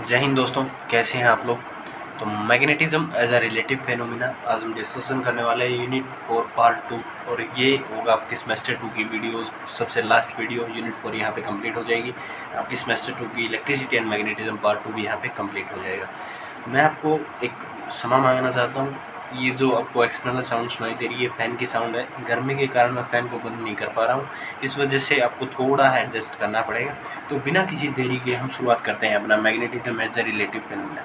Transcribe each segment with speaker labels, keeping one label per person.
Speaker 1: जय हिंद दोस्तों, कैसे हैं आप लोग। तो magnetism as a relative phenomena आज हम डिस्कशन करने वाले हैं यूनिट 4 पार्ट 2। और ये होगा आपके सेमेस्टर 2 की वीडियोस, सबसे लास्ट वीडियो। यूनिट 4 यहाँ पे कंप्लीट हो जाएगी। आपकी सेमेस्टर 2 की इलेक्ट्रिसिटी एंड मैग्नेटिज्म पार्ट 2 भी यहाँ पे कंप्लीट हो जाएगा। मैं आपको एक क्षमा मांगना चाहता हूँ। ये जो आपको एक्सटर्नल साउंड सुनाई दे रही है फ़ैन की साउंड है। गर्मी के कारण मैं फ़ैन को बंद नहीं कर पा रहा हूँ, इस वजह से आपको थोड़ा एडजस्ट करना पड़ेगा। तो बिना किसी देरी के हम शुरुआत करते हैं अपना magnetism as a relative phenomena.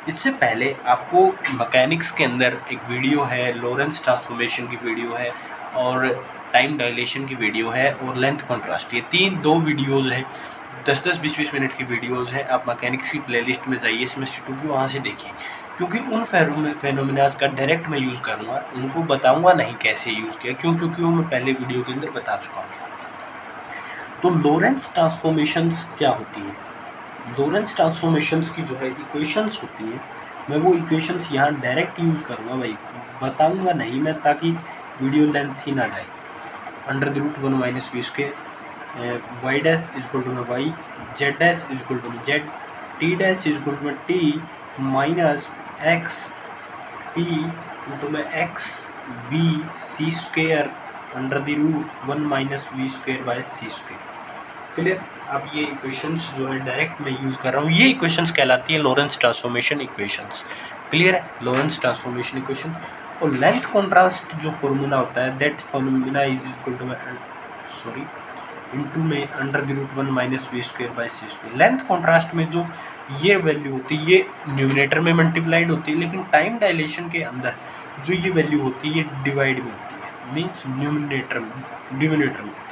Speaker 1: इससे पहले आपको मैकेनिक्स के अंदर एक वीडियो है, लॉरेंस ट्रांसफॉर्मेशन की वीडियो है और टाइम डायलेशन की वीडियो है और लेंथ कॉन्ट्रास्ट, ये दो वीडियोज़ हैं। 10-10, 20-20 मिनट की वीडियोज़ हैं। आप मैकेनिक्स की प्लेलिस्ट में जाइए सेमेस्टर 2 की, वहाँ से देखिए, क्योंकि उन फेनोमेनाज का डायरेक्ट मैं यूज़ करूँगा, उनको बताऊँगा नहीं कैसे यूज़ किया, क्योंकि वो मैं पहले वीडियो के अंदर बता चुका हूँ। तो लॉरेंस ट्रांसफॉर्मेशंस क्या होती है? लॉरेंस ट्रांसफॉर्मेशंस की जो है इक्वेशंस होती है, मैं वो इक्वेशंस यहाँ डायरेक्ट यूज़ करूँगा भाई, बताऊँगा नहीं मैं, ताकि वीडियो लेंथ ही ना जाए। √1 - v square, y dash equal to में y, z dash equal to में z, t dash equal to में t minus x t into में x v c square √1 - v square by c square. Clear. अब ये equations जो है direct मैं use कर रहा हूँ, ये इक्वेशंस कहलाती है लॉरेंस ट्रांसफॉर्मेशन इक्वेशंस। क्लियर है, लॉरेंस ट्रांसफॉर्मेशन इक्वेशन। और लेंथ कॉन्ट्रास्ट जो फॉर्मूला होता है, that formula is equal to into में √1 - v square by c square. Length contrast में जो ये वैल्यू होती है, ये न्यूमिनेटर में मल्टीप्लाइड होती है, लेकिन टाइम डायलेशन के अंदर जो ये वैल्यू होती है ये डिवाइड में होती है, मीन्स डिनोमिनेटर में होती है।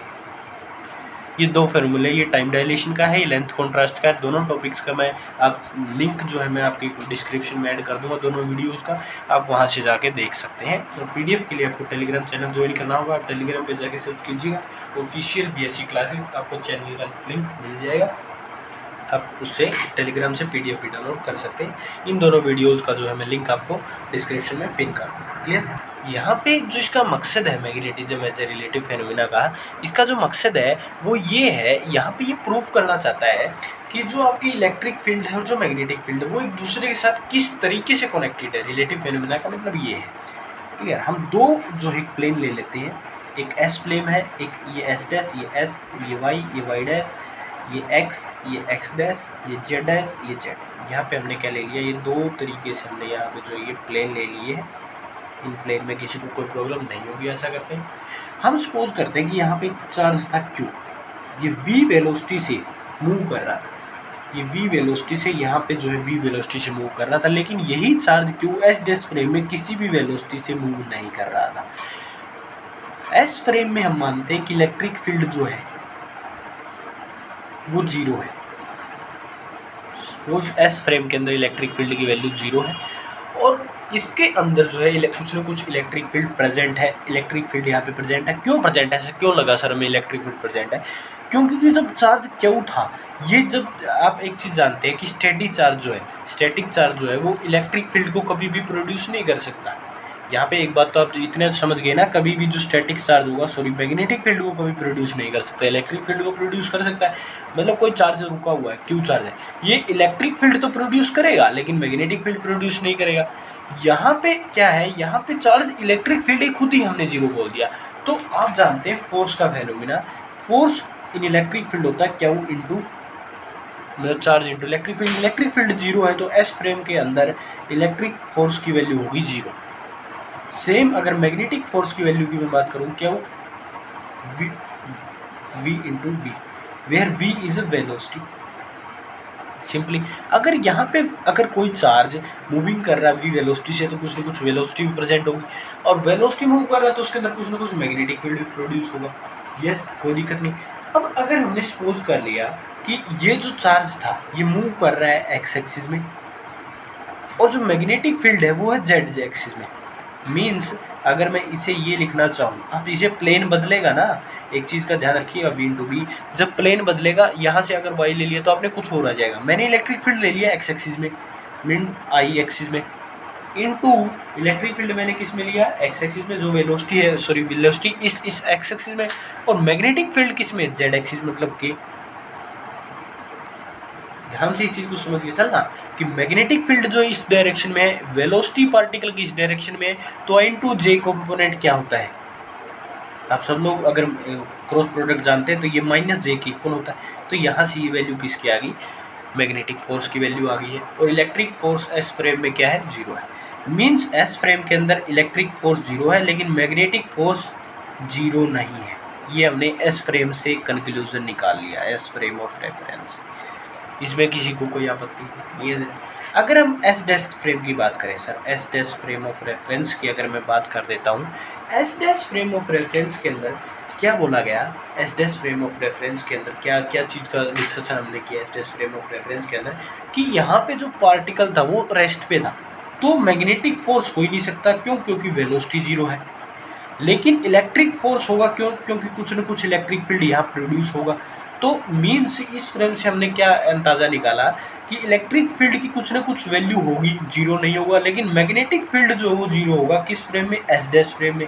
Speaker 1: ये दो फार्मूले, ये टाइम डायलेशन का है, ये लेंथ कॉन्ट्रास्ट का है। दोनों टॉपिक्स का मैं आप लिंक जो है मैं आपकी डिस्क्रिप्शन में ऐड कर दूंगा, दोनों वीडियोस का, आप वहां से जाके देख सकते हैं। और पीडीएफ के लिए आपको टेलीग्राम चैनल ज्वाइन करना होगा, आप टेलीग्राम पे जाके सर्च कीजिएगा, ऑफिशियल बीएससी क्लासेस, आपको चैनल का लिंक मिल जाएगा, आप उससे टेलीग्राम से पीडीएफ भी डाउनलोड कर सकते हैं। इन दोनों वीडियोस का जो है मैं लिंक आपको डिस्क्रिप्शन में पिन कर दूँगा। क्लियर। यहाँ पे जो इसका मकसद है magnetism as a relative phenomena का, इसका जो मकसद है वो ये है, यहाँ पे ये प्रूफ करना चाहता है कि जो आपकी इलेक्ट्रिक फील्ड है और जो मैग्नेटिक फील्ड है वो एक दूसरे के साथ किस तरीके से कनेक्टेड है। रिलेटिव फेनोमेना का मतलब ये है। ठीक है, हम दो जो है प्लेन ले लेते हैं, एक एस प्लेन है, एक ये एस डैश, ये एस, ये वाई डैश, ये x, ये x डैश, ये z डैश, ये z। यहाँ पे हमने क्या ले लिया, ये दो तरीके से हमने यहाँ पे जो ये प्लेन ले लिए हैं। इन प्लेन में किसी को कोई प्रॉब्लम नहीं होगी, ऐसा करते हैं। हम सपोज करते हैं कि यहाँ पे एक चार्ज था q, ये v वेलोसिटी से मूव कर रहा था, ये v वेलोसिटी से यहाँ पे जो है v वेलोसिटी से मूव कर रहा था, लेकिन यही charge q s dash frame में किसी भी वेलोसिटी से मूव नहीं कर रहा था। s फ्रेम में हम मानते हैं कि इलेक्ट्रिक फील्ड जो है वो 0 है। सपोज एस फ्रेम के अंदर इलेक्ट्रिक फील्ड की वैल्यू 0 है और इसके अंदर जो है कुछ ना कुछ इलेक्ट्रिक फील्ड प्रेजेंट है। इलेक्ट्रिक फील्ड यहाँ पे प्रेजेंट है। क्यों प्रेजेंट है, ऐसा क्यों लगा सर हमें इलेक्ट्रिक फील्ड प्रेजेंट है? क्योंकि जब चार्ज क्यों था, ये जब आप एक चीज़ जानते हैं कि स्टैटिक चार्ज जो है वो इलेक्ट्रिक फील्ड को कभी भी प्रोड्यूस नहीं कर सकता। यहाँ पे एक बात तो आप इतने समझ गए ना, कभी भी जो स्टैटिक चार्ज होगा, मैग्नेटिक फील्ड को कभी प्रोड्यूस नहीं कर सकता, इलेक्ट्रिक फील्ड को प्रोड्यूस कर सकता है। मतलब कोई चार्ज रुका हुआ है, क्यू चार्ज है, ये इलेक्ट्रिक फील्ड तो प्रोड्यूस करेगा लेकिन मैग्नेटिक फील्ड प्रोड्यूस नहीं करेगा। यहाँ पे क्या है, यहाँ पे चार्ज इलेक्ट्रिक फील्ड ही खुद ही हमने 0 बोल दिया। तो आप जानते हैं फोर्स का phenomena, force in electric field होता है क्यू इंटू मतलब charge into electric field. Electric field 0 है तो एस फ्रेम के अंदर इलेक्ट्रिक फोर्स की वैल्यू होगी 0। सेम अगर मैग्नेटिक फोर्स की वैल्यू की मैं बात करूं, क्या वो v into v, where v is a velocity. Simply अगर यहाँ पे अगर कोई चार्ज मूविंग कर रहा है v वेलोसिटी से, तो कुछ ना कुछ वेलोसिटी भी प्रेजेंट होगी, और वेलोसिटी मूव कर रहा है तो उसके अंदर कुछ ना कुछ मैग्नेटिक फील्ड भी प्रोड्यूस होगा। यस, कोई दिक्कत नहीं। अब अगर हमने सपोज कर लिया कि ये जो चार्ज था ये मूव कर रहा है एक्स एक्सिस में, और जो मैग्नेटिक फील्ड है वो है जेड एक्सिस में, मीन्स अगर मैं इसे ये लिखना चाहूँ, अब इसे प्लेन बदलेगा ना, एक चीज़ का ध्यान रखिएगा, v इंटू बी, जब प्लेन बदलेगा यहाँ से अगर y ले लिया तो आपने कुछ हो रह जाएगा। मैंने इलेक्ट्रिक फील्ड ले लिया एक्स एक्सिस में, मीन आई एक्सिस में, इनटू इलेक्ट्रिक फील्ड मैंने किस में लिया, एक्स एक्सिस में, जो वेलोसिटी है वेलोसिटी इस एक्स एक्सिस में, और मैग्नेटिक फील्ड किस में, जेड एक्सिस, मतलब के ध्यान से इस चीज़ को समझ के चलना कि मैग्नेटिक फील्ड जो इस डायरेक्शन में है, वेलोसिटी पार्टिकल की इस डायरेक्शन में है, तो n2j कंपोनेंट क्या होता है? आप सब लोग अगर क्रॉस प्रोडक्ट जानते हैं तो ये -j के इक्वल होता है। तो यहाँ से ये वैल्यू किसकी आ गई? मैग्नेटिक फोर्स की वैल्यू आ गई है। और इलेक्ट्रिक फोर्स एस फ्रेम में क्या है? 0 है। मीन्स एस फ्रेम के अंदर इलेक्ट्रिक फोर्स 0 है, लेकिन मैग्नेटिक फोर्स 0 नहीं है। ये हमने एस फ्रेम से कंक्लूजन निकाल लिया, एस फ्रेम ऑफ रेफरेंस। इसमें किसी को कोई आपत्ति नहीं है? अगर हम एस डैश फ्रेम की बात करें sir, S dash frame of reference की अगर मैं बात कर देता हूँ, S dash frame of reference के अंदर क्या बोला गया? S dash frame of reference के अंदर क्या क्या चीज़ का डिस्कशन हमने किया? S dash frame of reference के अंदर कि यहाँ पे जो पार्टिकल था वो रेस्ट पे था, तो मैग्नेटिक फोर्स हो ही नहीं सकता। क्यों? क्योंकि वेलोसिटी 0 है। लेकिन इलेक्ट्रिक फोर्स होगा, क्यों? क्योंकि कुछ न कुछ इलेक्ट्रिक फील्ड यहाँ प्रोड्यूस होगा। तो मीन्स इस फ्रेम से हमने क्या अंदाज़ा निकाला कि इलेक्ट्रिक फील्ड की कुछ न कुछ वैल्यू होगी, 0 नहीं होगा। लेकिन मैग्नेटिक फील्ड जो है वो 0 होगा। किस फ्रेम में? एस डैश फ्रेम में।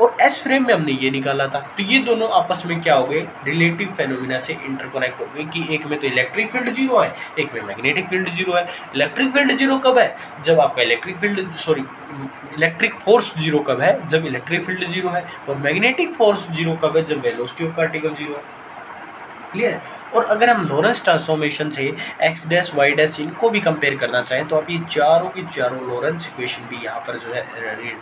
Speaker 1: और एस फ्रेम में हमने ये निकाला था। तो ये दोनों आपस में क्या हो गए? रिलेटिव फेनोमिना से इंटरकनेक्ट हो गए कि एक में तो इलेक्ट्रिक फील्ड 0 है, एक में मैग्नेटिक फील्ड 0 है। इलेक्ट्रिक फील्ड 0 कब है? जब आपका इलेक्ट्रिक फोर्स 0 कब है? जब इलेक्ट्रिक फील्ड 0 है। और मैग्नेटिक फोर्स 0 कब है? जब वेलोसिटी ऑफ पार्टिकल 0 है। क्लियर? और अगर हम लॉरेंस ट्रांसफॉर्मेशन से एक्स डैश वाई डैश इनको भी कंपेयर करना चाहें तो आप ये चारों की चारों लॉरेंस इक्वेशन भी यहाँ पर जो है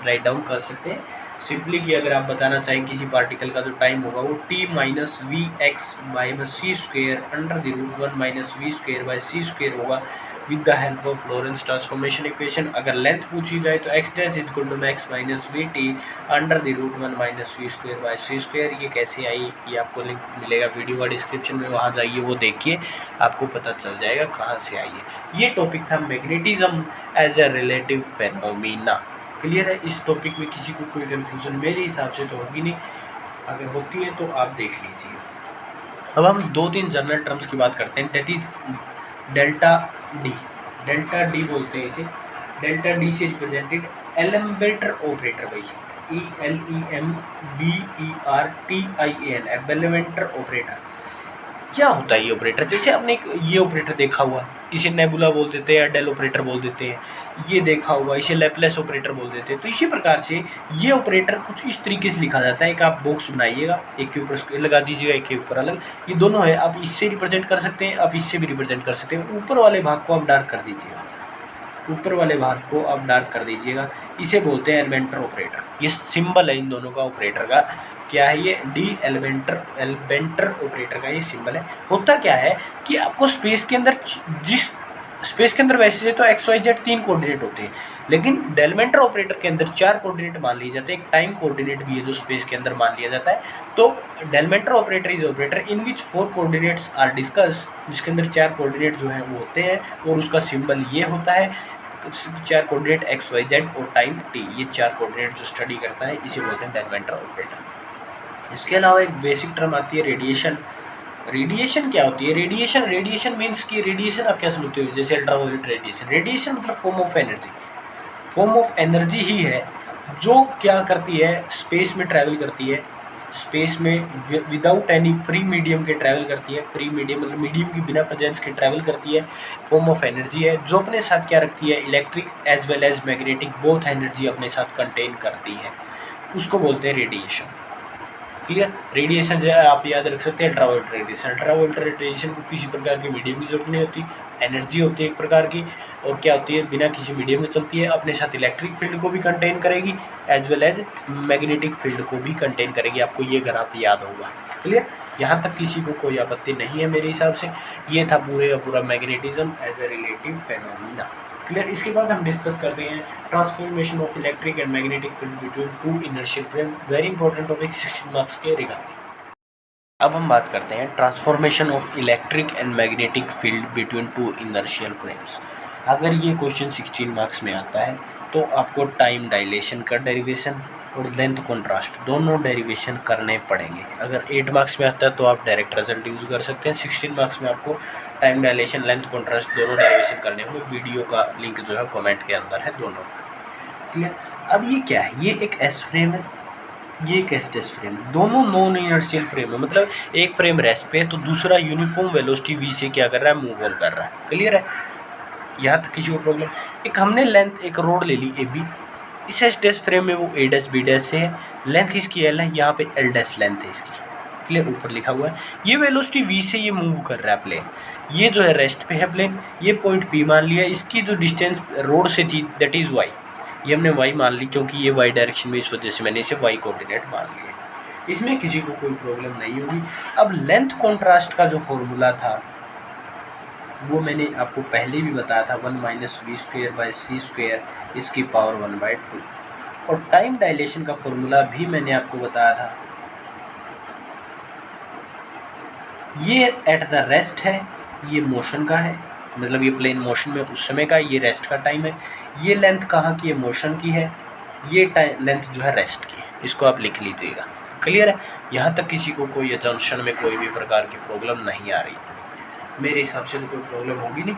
Speaker 1: राइट डाउन कर सकते हैं। सिंपली कि अगर आप बताना चाहें किसी पार्टिकल का जो टाइम होगा वो t minus v x by c square under the root 1 minus v square by c square होगा with the help of Lorentz transformation equation. अगर लेंथ पूछी जाए तो x dash is equal to max minus v t under the root 1 minus v square by c square. ये कैसे आई? ये आपको link मिलेगा वीडियो का डिस्क्रिप्शन में, वहाँ जाइए, वो देखिए, आपको पता चल जाएगा कहाँ से आई है। ये टॉपिक था magnetism as a relative phenomena. Clear है? इस टॉपिक में किसी को कोई कन्फ्यूजन मेरे हिसाब से तो होगी नहीं, अगर होती है तो आप देख लीजिए। अब हम 2-3 जनरल टर्म्स की बात करते हैं, that is delta d. Delta d बोलते हैं इसे। डेल्टा डी से रिप्रेजेंटेड एलेम्बेटर ऑपरेटर, भाई ELEMBERTIAN, एलेम्बेटर ऑपरेटर। क्या होता है ये ऑपरेटर? जैसे आपने ये ऑपरेटर देखा हुआ, इसे नेबुला बोल देते हैं या डेल ऑपरेटर बोल देते हैं। ये देखा हुआ, इसे लैपलेस ऑपरेटर बोल देते हैं। तो इसी प्रकार से ये ऑपरेटर कुछ इस तरीके से लिखा जाता है। एक आप बॉक्स बनाइएगा, एक के ऊपर स्क्वायर लगा दीजिएगा, एक के ऊपर अलग, ये दोनों है। आप इससे रिप्रेजेंट कर सकते हैं, आप इससे भी रिप्रेजेंट कर सकते हैं। ऊपर वाले भाग को आप डार्क कर दीजिएगा, ऊपर वाले भाग को आप डार्क कर दीजिएगा। इसे बोलते हैं एलेमेंटर ऑपरेटर। ये सिंबल है इन दोनों का ऑपरेटर का। क्या है ये? डी एलेमेंटर ऑपरेटर का ये सिंबल है। होता क्या है कि आपको स्पेस के अंदर स्पेस के अंदर वैसे तो एक्स वाई जेड 3 कोऑर्डिनेट होते हैं, लेकिन डेलमेंटर ऑपरेटर के अंदर 4 कोऑर्डिनेट मान लिए जाते हैं। एक टाइम कोऑर्डिनेट भी है जो स्पेस के अंदर मान लिया जाता है। तो d'Alembertian operator is operator in which 4 coordinates are discuss, जिसके अंदर 4 कोऑर्डिनेट जो है वो होते हैं, और उसका सिंबल ये होता है। 4 कोऑर्डिनेट एक्स वाई जेड और टाइम टी, ये 4 कोऑर्डिनेट जो स्टडी करता है इसे बोलते हैं डेलमेंटर ऑपरेटर। इसके अलावा एक बेसिक टर्म आती है रेडिएशन। रेडिएशन क्या होती है? रेडिएशन मीन्स कि रेडिएशन आप क्या समझते हो? जैसे अल्ट्रावायलेट रेडिएशन। रेडिएशन मतलब form of energy. Form of energy ही है जो क्या करती है? स्पेस में ट्रैवल करती है, स्पेस में विदाउट एनी फ्री मीडियम के ट्रैवल करती है। फ्री मीडियम मतलब मीडियम की बिना प्रेजेंस के ट्रैवल करती है। फॉर्म ऑफ एनर्जी है जो अपने साथ क्या रखती है? Electric as well as magnetic both energy अपने साथ कंटेन करती है, उसको बोलते हैं रेडिएशन। क्लियर? रेडिएशन जो है आप याद रख सकते हैं अल्ट्रावायलेट रेडिएशन। अल्ट्रावायलेट रेडिएशन को किसी प्रकार के मीडियम की जरूरत नहीं होती, एनर्जी होती है एक प्रकार की, और क्या होती है? बिना किसी मीडियम के चलती है, अपने साथ इलेक्ट्रिक फील्ड को भी कंटेन करेगी as well as magnetic field को भी कंटेन करेगी। आपको ये ग्राफ याद होगा। क्लियर? यहाँ तक किसी को कोई आपत्ति नहीं है मेरे हिसाब से। ये था पूरे का पूरा magnetism as a relative phenomena. Clear? इसके बाद हम डिस्कस करते हैं transformation of electric and magnetic field between 2 inertial frame. Very important topic 16 marks के रिगार्डिंग। अब हम बात करते हैं transformation of electric and magnetic field between 2 inertial frames. अगर ये क्वेश्चन 16 मार्क्स में आता है तो आपको टाइम डायलेशन का डेरिवेशन और लेंथ कॉन्ट्रास्ट दोनों डेरिवेशन करने पड़ेंगे। अगर 8 मार्क्स में आता है तो आप डायरेक्ट रिजल्ट यूज़ कर सकते हैं। 16 मार्क्स में आपको टाइम डायलेशन, लेंथ कॉन्ट्रास्ट दोनों डेरिवेशन करने होंगे। वीडियो का लिंक जो है कमेंट के अंदर है दोनों। क्लियर? अब ये क्या है? ये एक एस फ्रेम है, ये एक एस फ्रेम, दोनों नॉन इनर्शियल फ्रेम है, मतलब एक फ्रेम रेस्ट पे है तो दूसरा यूनिफॉर्म वेलोसिटी v से क्या कर रहा है, मूव ऑन कर रहा है। क्लियर है, यहाँ तक किसी को प्रॉब्लम? एक हमने लेंथ एक रोड ले ली ए बी, इस एस फ्रेम में वो ए डैश बी डैश से है, लेंथ इसकी एल है, यहाँ पे एल डैश लेंथ है इसकी। क्लियर, ऊपर लिखा हुआ है। ये वेलोसिटी v से ये मूव कर रहा है प्लेन, ये जो है रेस्ट पे है प्लेन, ये पॉइंट p मान लिया, इसकी जो डिस्टेंस रोड से थी दैट इज़ y, ये हमने y मान ली क्योंकि ये y डायरेक्शन में, इस वजह से मैंने इसे y कोऑर्डिनेट मान लिया। इसमें किसी को कोई प्रॉब्लम नहीं होगी। अब लेंथ कॉन्ट्रास्ट का जो फॉर्मूला था वो मैंने आपको पहले भी बताया था, 1 - v² / c² इसकी पावर 1/2, और टाइम डायलेशन का फॉर्मूला भी मैंने आपको बताया था। ये एट द रेस्ट है, ये मोशन का है, मतलब ये प्लेन मोशन में उस समय का, ये रेस्ट का टाइम है। ये लेंथ कहाँ की है, मोशन की है, ये टाइम लेंथ जो है रेस्ट की है, इसको आप लिख लीजिएगा। क्लियर है, यहाँ तक किसी को कोई अजम्पशन में कोई भी प्रकार की प्रॉब्लम नहीं आ रही, मेरे हिसाब से तो कोई प्रॉब्लम होगी नहीं।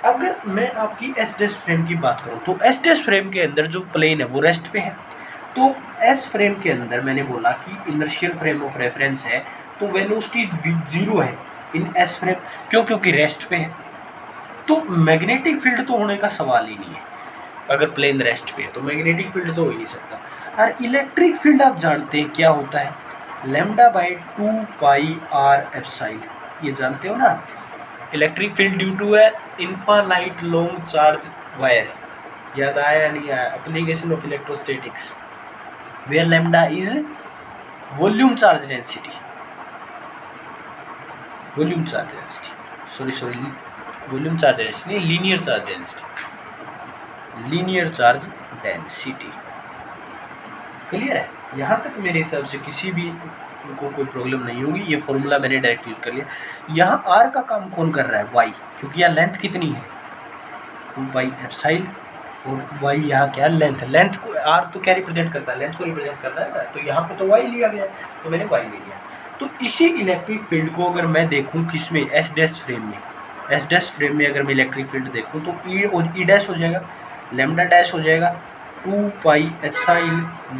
Speaker 1: अगर मैं आपकी एस डैश फ्रेम की बात करूँ तो एस डैश फ्रेम के अंदर जो प्लेन है वो रेस्ट पे है, तो एस फ्रेम के अंदर मैंने बोला कि इनर्शियल फ्रेम ऑफ रेफरेंस है, तो वेलोसिटी 0 है इन एस फ्रेम, क्यों? क्योंकि रेस्ट पे है, तो मैग्नेटिक फील्ड तो होने का सवाल ही नहीं है। अगर प्लेन रेस्ट पे है तो मैग्नेटिक फील्ड तो हो ही नहीं सकता। और इलेक्ट्रिक फील्ड आप जानते हैं क्या होता है, λ/2πr∈, ये जानते हो ना, इलेक्ट्रिक फील्ड ड्यू टू है इनफाइनाइट लॉन्ग चार्ज वायर, याद आया नहीं आया? Application of electrostatics where lambda is volume charge density, volume charge density, sorry volume charge density, linear charge density, linear charge density. Clear है, यहाँ तक मेरे हिसाब से किसी भी को कोई प्रॉब्लम नहीं होगी। ये फॉर्मूला मैंने डायरेक्ट यूज कर लिया। यहाँ आर का काम कौन कर रहा है, वाई, क्योंकि यहाँ लेंथ कितनी है 2πε, और वाई यहाँ क्या लेंथ, लेंथ को आर तो क्या रिप्रेजेंट करता है, लेंथ को रिप्रेजेंट करता है, तो यहाँ पे तो वाई लिया गया, तो मैंने वाई ले लिया। तो इसी इलेक्ट्रिक फील्ड को अगर मैं देखूँ किस में, एस डैश फ्रेम में, एस डैश फ्रेम में अगर मैं इलेक्ट्रिक फील्ड देखूँ तो ई और ई डैश हो जाएगा, लैम्डा डैश हो जाएगा, 2πε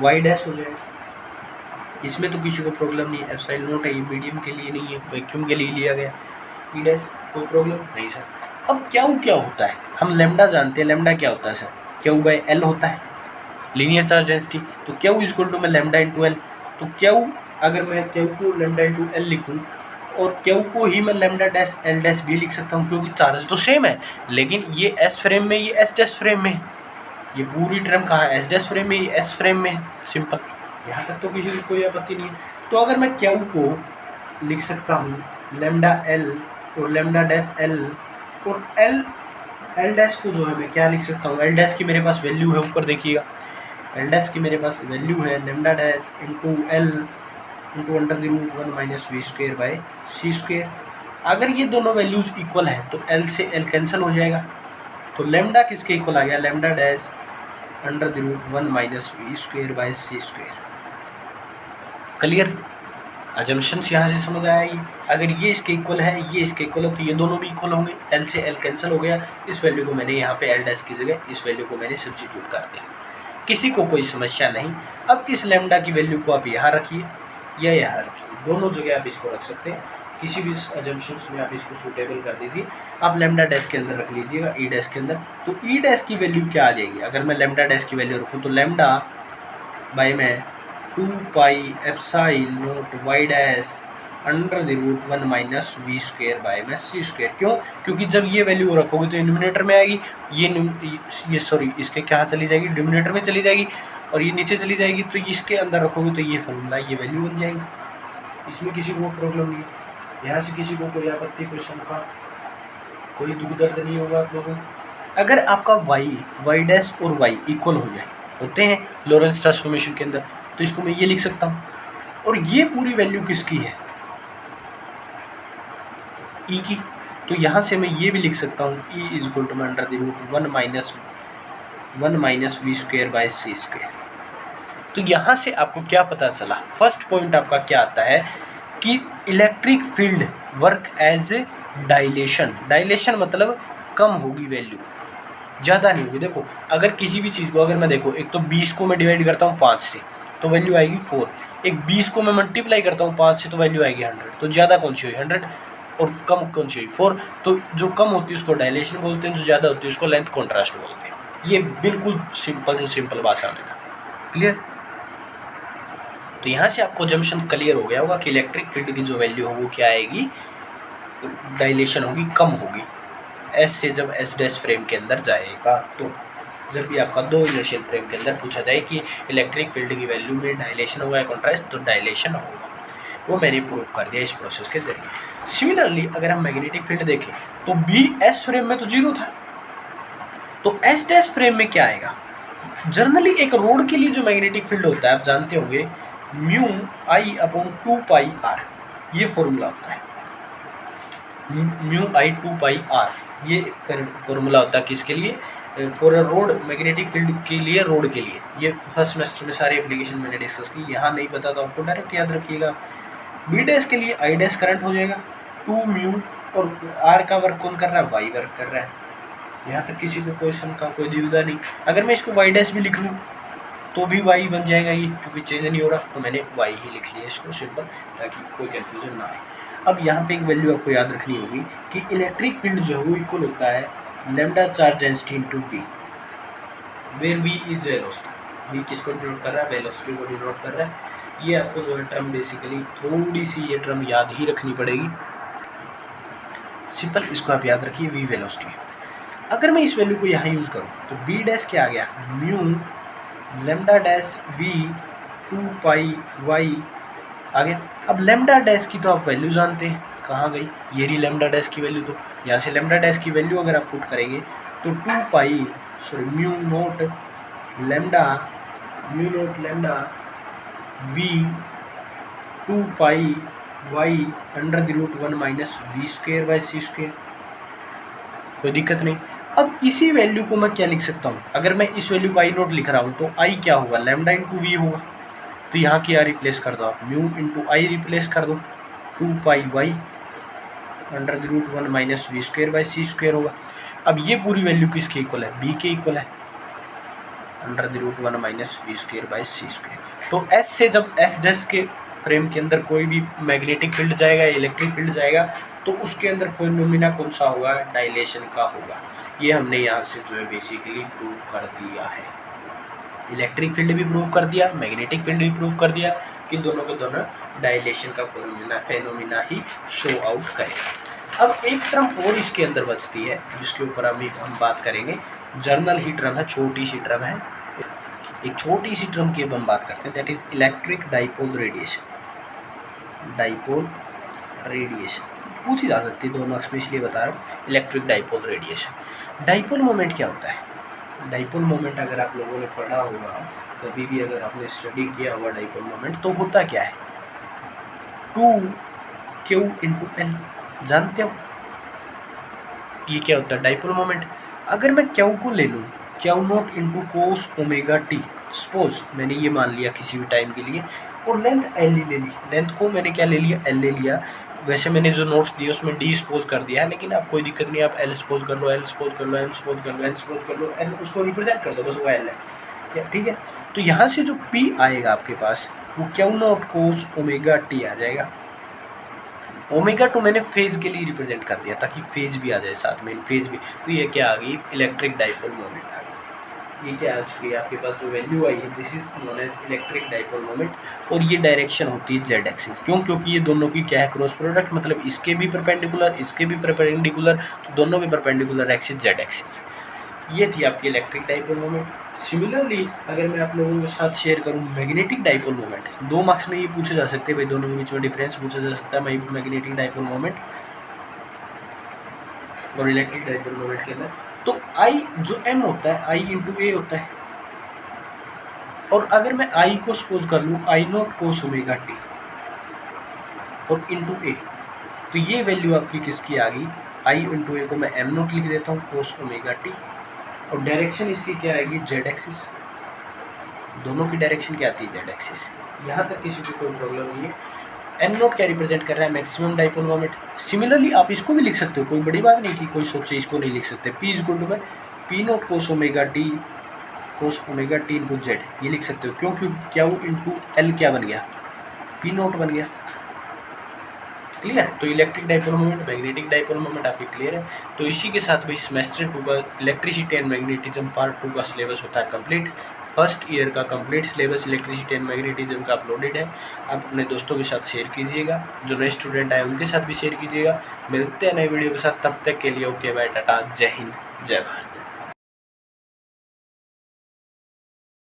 Speaker 1: वाई डैश हो जाएगा। इसमें तो किसी को प्रॉब्लम नहीं है, एप्सिलॉन नॉट है, ये मीडियम के लिए नहीं है, वैक्यूम के लिए लिया गया, ई डैश कोई प्रॉब्लम नहीं सर। अब क्या होता है, हम लैम्डा जानते हैं, लैम्डा क्या होता है सर, Q/L होता है, लीनियर चार्ज डेंसिटी, तो Q = मैं λ/L, तो Q अगर मैं Q को λ/L लिखूँ और Q को ही मैं λ'(L' भी लिख सकता हूँ, क्योंकि चार्ज तो सेम है, लेकिन ये एस फ्रेम में, ये एस डैश फ्रेम में, ये पूरी टर्म कहाँ है, एस डैश फ्रेम में, ये एस फ्रेम में, सिंपल, यहाँ तक तो किसी को कोई आपत्ति नहीं है। तो अगर मैं Q को लिख सकता हूँ λ'(L) और λ'(L) और L' को जो है मैं क्या लिख सकता हूँ, L' की मेरे पास वैल्यू है, ऊपर देखिएगा, L' की मेरे पास वैल्यू है λ'(L) √1 - v²/c²। अगर ये दोनों वैल्यूज इक्वल है तो L से L कैंसिल हो जाएगा, तो लैम्डा किसके इक्वल आ गया, λ' √1 - v²/c²। क्लियर, अजम्पशंस यहाँ से समझ आएगी। अगर ये इसके इक्वल है, ये इसके इक्वल है, तो ये दोनों भी इक्वल होंगे, L से L कैंसिल हो गया, इस वैल्यू को मैंने यहाँ पे L' की जगह इस वैल्यू को मैंने सब्स्टिट्यूट कर दिया, किसी को कोई समस्या नहीं। अब इस लैम्डा की वैल्यू को आप यहाँ रखिए या यहाँ रखिए, दोनों जगह आप इसको रख सकते हैं, किसी भी अजम्पशंस में आप इसको सूटेबल कर दीजिए। आप λ' के अंदर रख लीजिएगा, E' के अंदर, तो E' की वैल्यू क्या आ जाएगी, अगर मैं λ' की वैल्यू रखूँ तो लैम्डा बाई मैं 2πε नॉट y' √1 - v²/c²। क्यों? क्योंकि जब ये वैल्यू रखोगे तो न्यूमरेटर में आएगी, ये सॉरी इसके क्या चली जाएगी, डिनोमिनेटर में चली जाएगी, और ये नीचे चली जाएगी, तो इसके अंदर रखोगे तो ये फॉर्मूला, ये वैल्यू बन जाएगी। इसमें किसी को प्रॉब्लम नहीं है, यहाँ से किसी को कोई आपत्ति, कोई शंका, कोई दुख दर्द नहीं होगा आप लोगों को। अगर आपका y' और y इक्वल हो जाए, होते हैं लॉरेंस ट्रांसफॉर्मेशन के अंदर, तो इसको मैं ये लिख सकता हूँ, और ये पूरी वैल्यू किसकी है, E की, तो यहाँ से मैं ये भी लिख सकता हूँ, E = √1 - v²/c²। तो यहाँ से आपको क्या पता चला, फर्स्ट पॉइंट आपका क्या आता है कि electric field work as dilation, dilation मतलब कम होगी वैल्यू, ज़्यादा नहीं होगी। देखो अगर किसी भी चीज़ को, अगर मैं देखो, एक तो 20 को मैं डिवाइड करता हूँ 5 से, तो वैल्यू आएगी 4। एक 20 को मैं मल्टीप्लाई करता हूँ 5 से तो वैल्यू आएगी 100। तो ज़्यादा कौन सी हुई 100 और कम कौन सी हुई 4। तो जो कम होती है उसको डायलेशन बोलते हैं, जो ज़्यादा होती है उसको लेंथ कॉन्ट्रास्ट बोलते हैं। ये बिल्कुल सिंपल से सिंपल भाषा में था। क्लियर? तो यहाँ से आपको जंक्शन क्लियर हो गया होगा कि इलेक्ट्रिक फील्ड की जो वैल्यू हो वो क्या आएगी, डायलेशन होगी, कम होगी एस से जब एस डैश फ्रेम के अंदर जाएगा। तो जब भी आपका दो इनर्शियल फ्रेम के अंदर पूछा जाए कि इलेक्ट्रिक फील्ड की वैल्यू में डायलेशन होगा या कॉन्ट्रास्ट, तो डायलेशन होगा। वो मैंने प्रूव कर दिया इस प्रोसेस के जरिए। सिमिलरली अगर हम मैग्नेटिक फील्ड देखें तो बी एस फ्रेम में तो 0 था, तो एस डैश फ्रेम में क्या आएगा। जनरली एक रोड के लिए जो मैग्नेटिक फील्ड होता है आप जानते होंगे mu i upon 2 pi r, ये फॉर्मूला होता है। म्यू आई 2 पाई आर ये फॉर्मूला होता है किसके लिए, for a rod, magnetic field के लिए, रोड के लिए। ये फर्स्ट सेमेस्टर में सारी एप्लीकेशन मैंने डिस्कस की, यहाँ नहीं पता तो आपको डायरेक्ट याद रखिएगा। बी डैश के लिए आई डैश करंट हो जाएगा 2 म्यू, और आर का वर्क कौन कर रहा है, वाई वर्क कर रहा है। यहाँ तक किसी को क्वेश्चन का कोई दुविधा नहीं। अगर मैं इसको वाई डैश भी लिख लूँ तो भी वाई बन जाएगा ये, क्योंकि चेंज नहीं हो रहा, तो मैंने वाई ही लिख लिया इसको सिंपल, ताकि कोई कंफ्यूजन ना आए। अब यहाँ पे एक वैल्यू आपको याद रखनी होगी कि इलेक्ट्रिक फील्ड जो है वो इक्वल होता है lambda charge density into v, where v is velocity. V किसको डिनोट कर रहा है, वेलोसिटी को डिनोट कर रहा है। ये आपको जो है टर्म बेसिकली थोड़ी सी ये टर्म याद ही रखनी पड़ेगी, सिंपल इसको आप याद रखिए, वी वेलोसिटी। अगर मैं इस वैल्यू को यहाँ यूज़ करूँ तो बी डैश क्या आ गया, mu lambda dash v 2 pi y आ गया। अब लैम्डा डैश की तो आप वैल्यू जानते हैं, कहाँ गई, ये रही लैम्डा डैश की वैल्यू। तो यहाँ से लैम्डा डैश की वैल्यू अगर आप पुट करेंगे तो 2 pi mu naught lambda v 2 pi y under the root 1 minus v square by c square. कोई दिक्कत नहीं। अब इसी वैल्यू को मैं क्या लिख सकता हूँ, अगर मैं इस वैल्यू को आई नोट लिख रहा हूँ तो आई क्या होगा, लैम्डा इंटू वी होगा। तो यहाँ क्या रिप्लेस कर दो आप, म्यू इंटू आई रिप्लेस कर दो, 2 pi y under the root 1 minus v square by c square होगा। अब ये पूरी वैल्यू किसके इक्वल है, बी के इक्वल है, under the root 1 minus v square by c square. तो एस से जब एस डैश के फ्रेम के अंदर कोई भी मैग्नेटिक फील्ड जाएगा, इलेक्ट्रिक फील्ड जाएगा, तो उसके अंदर फिनोमिना कौन सा होगा, डायलेशन का होगा। ये हमने यहाँ से जो है बेसिकली प्रूव कर दिया है। इलेक्ट्रिक फील्ड भी प्रूव कर दिया, मैग्नेटिक फील्ड भी प्रूव कर दिया कि दोनों के दोनों डायलेशन का फेनोमिना ही शो आउट करेगा। अब एक टर्म और इसके अंदर बचती है जिसके ऊपर हम बात करेंगे, जर्नल ही टर्म है, छोटी सी टर्म है। एक छोटी सी टर्म की हम बात करते हैं, that is electric dipole radiation. Dipole radiation पूछी जा सकती है, 2 मार्क्स में इसलिए बता रहा हूँ। Electric dipole radiation, dipole moment क्या होता है। डाइपोल मोमेंट अगर आप लोगों ने पढ़ा होगा कभी भी, अगर आपने स्टडी किया होगा डाइपोल मोमेंट, तो होता क्या है, 2Q इंटू L, जानते हो ये क्या होता है डाइपोल मोमेंट। अगर मैं Q को ले लूँ, Q not into cos omega T, suppose मैंने ये मान लिया किसी भी टाइम के लिए, और लेंथ L ले ली, लेंथ को मैंने क्या ले लिया, L ले लिया। वैसे मैंने जो नोट्स दिए उसमें डी सपोज कर दिया है, लेकिन आप कोई दिक्कत नहीं, आप एल सपोज कर लो, एल सपोज कर लो, एम सपोज कर लो, एल सपोज कर लो, एल उसको रिप्रेजेंट कर दो, बस वो एल है क्या, ठीक है। तो यहाँ से जो पी आएगा आपके पास वो q naught cos omega t आ जाएगा। ओमेगा टू मैंने फेज के लिए रिप्रेजेंट कर दिया ताकि फेज भी आ जाए साथ में, फेज भी। तो ये क्या आ गई, इलेक्ट्रिक डाइपोल मोमेंट आ गई। ये क्या आ चुकी है आपके पास जो वैल्यू आई है, this is known as electric dipole moment. और ये डायरेक्शन होती है जेड एक्सिस, क्यों, क्योंकि ये दोनों की क्या है, क्रॉस प्रोडक्ट, मतलब इसके भी परपेंडिकुलर, इसके भी परपेंडिकुलर, तो दोनों के परपेंडिकुलर एक्सिस जेड एक्सिस। ये थी आपकी इलेक्ट्रिक डाइपोल मोमेंट। सिमिलरली अगर मैं आप लोगों के साथ शेयर करूँ मैग्नेटिक डाइपोल मोमेंट, 2 मार्क्स में ये पूछे जा सकते हैं भाई, दोनों के बीच में डिफरेंस पूछा जा सकता है मैग्नेटिक डाइपोल मोमेंट और इलेक्ट्रिक डाइपोल मोमेंट के अंदर। तो आई जो एम होता है, आई इंटू ए होता है, और अगर मैं आई को सपोज कर लूँ आई नॉट कोस ओमेगा टी और इंटू ए, तो ये वैल्यू आपकी किसकी आ गई, आई इंटू ए को मैं एम नॉट लिख देता हूँ कोस ओमेगा टी, और डायरेक्शन इसकी क्या आएगी, जेड एक्सिस। दोनों की डायरेक्शन क्या आती है, जेड एक्सिस। यहाँ तक किसी को कोई प्रॉब्लम नहीं है। एम नोट क्या रिप्रेजेंट कर रहा है, मैक्सिमम डाइपोल मोमेंट। सिमिलरली आप इसको भी लिख सकते हो, कोई बड़ी बात नहीं कि कोई सोचे इसको नहीं लिख सकते। P is equal to p naught cos omega t cos omega t into z, ये लिख सकते हो। क्यों? क्योंकि क्या वो इंटू एल क्या बन गया, पी नोट बन गया। क्लियर है? तो electric dipole moment, magnetic dipole moment आपके क्लियर है। तो इसी के साथ भाई सेमेस्टर 2 का इलेक्ट्रिसिटी एंड मैग्नेटिज्म पार्ट 2 का सिलेबस होता है कंप्लीट। फर्स्ट ईयर का complete syllabus electricity and magnetism का अपलोडेड है। आप अपने दोस्तों के साथ शेयर कीजिएगा, जो नए स्टूडेंट आए उनके साथ भी शेयर कीजिएगा। मिलते हैं नए वीडियो के साथ, तब तक के लिए ओके बाय, टाटा, जय हिंद, जय भारत।